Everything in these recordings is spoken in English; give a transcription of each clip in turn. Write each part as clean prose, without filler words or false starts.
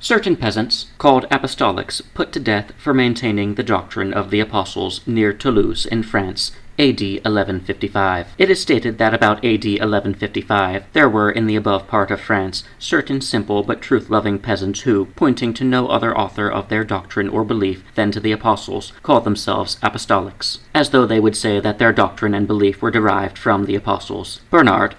Certain peasants, called Apostolics, put to death for maintaining the doctrine of the Apostles near Tolouse in France, A.D. 1155. It is stated that about A.D. 1155 there were in the above part of France certain simple but truth-loving peasants who, pointing to no other author of their doctrine or belief than to the Apostles, called themselves Apostolics, as though they would say that their doctrine and belief were derived from the Apostles. Bernard,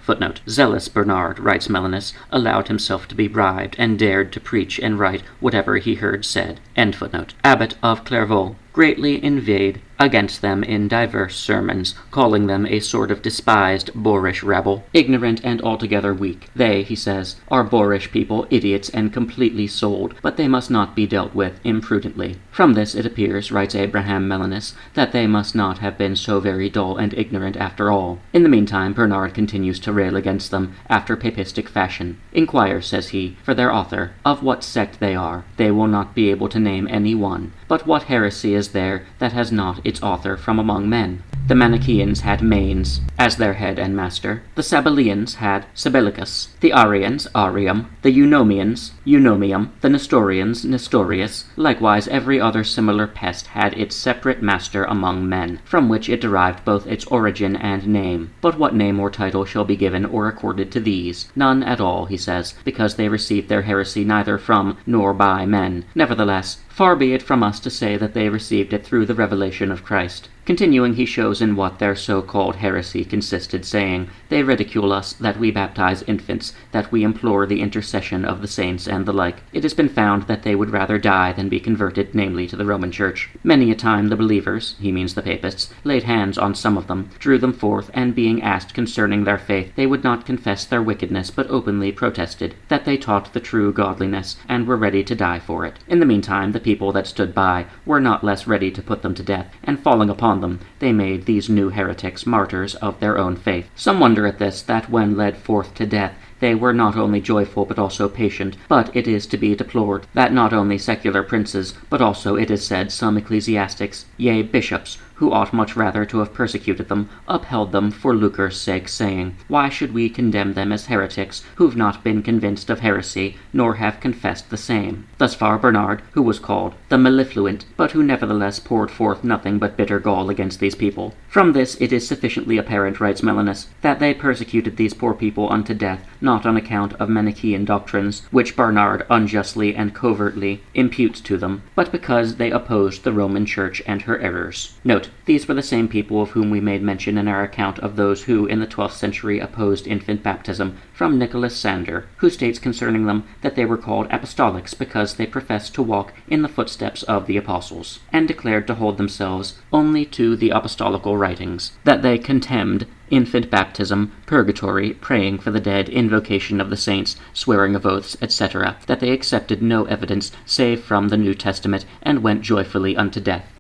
zealous Bernard, writes Melanus, allowed himself to be bribed and dared to preach and write whatever he heard said. Abbot of Clairvaux greatly inveighed against them in diverse sermons, calling them a sort of despised, boorish rabble, ignorant and altogether weak. They, he says, are boorish people, idiots, and completely sold, but they must not be dealt with imprudently. From this it appears, writes Abraham Melanus, that they must not have been so very dull and ignorant after all. In the meantime, Bernard continues to rail against them after papistic fashion. Inquire, says he, for their author, of what sect they are. They will not be able to name any one. But what heresy is there that has not its author from among men? The Manichaeans had Manes as their head and master. The Sabellians had Sabellicus. The Arians, Arium. The Eunomians, Eunomium. The Nestorians, Nestorius. Likewise every other similar pest had its separate master among men, from which it derived both its origin and name. But what name or title shall be given or accorded to these? None at all, he says, because they received their heresy neither from nor by men. Nevertheless, far be it from us to say that they received it through the revelation of Christ. Continuing, he shows in what their so-called heresy consisted, saying, they ridicule us that we baptize infants, that we implore the intercession of the saints, and the like. It has been found that they would rather die than be converted, namely to the Roman Church. Many a time the believers, he means the papists, laid hands on some of them, drew them forth, and being asked concerning their faith, they would not confess their wickedness, but openly protested that they taught the true godliness, and were ready to die for it. In the meantime, the people that stood by were not less ready to put them to death, and falling upon them, they made these new heretics martyrs of their own faith. Some wonder at this, that when led forth to death, they were not only joyful but also patient, but it is to be deplored that not only secular princes, but also, it is said, some ecclesiastics, yea, bishops, who ought much rather to have persecuted them, upheld them for lucre's sake, saying, why should we condemn them as heretics, who've not been convinced of heresy, nor have confessed the same? Thus far Bernard, who was called the mellifluent, but who nevertheless poured forth nothing but bitter gall against these people. From this it is sufficiently apparent, writes Melanus, that they persecuted these poor people unto death, not on account of Manichaean doctrines, which Bernard unjustly and covertly imputes to them, but because they opposed the Roman Church and her errors. Note, these were the same people of whom we made mention in our account of those who in the 12th century opposed infant baptism, from Nicholas Sander, who states concerning them that they were called Apostolics because they professed to walk in the footsteps of the apostles, and declared to hold themselves only to the apostolical writings, that they contemned infant baptism, purgatory, praying for the dead, invocation of the saints, swearing of oaths, etc., that they accepted no evidence save from the New Testament, and went joyfully unto death.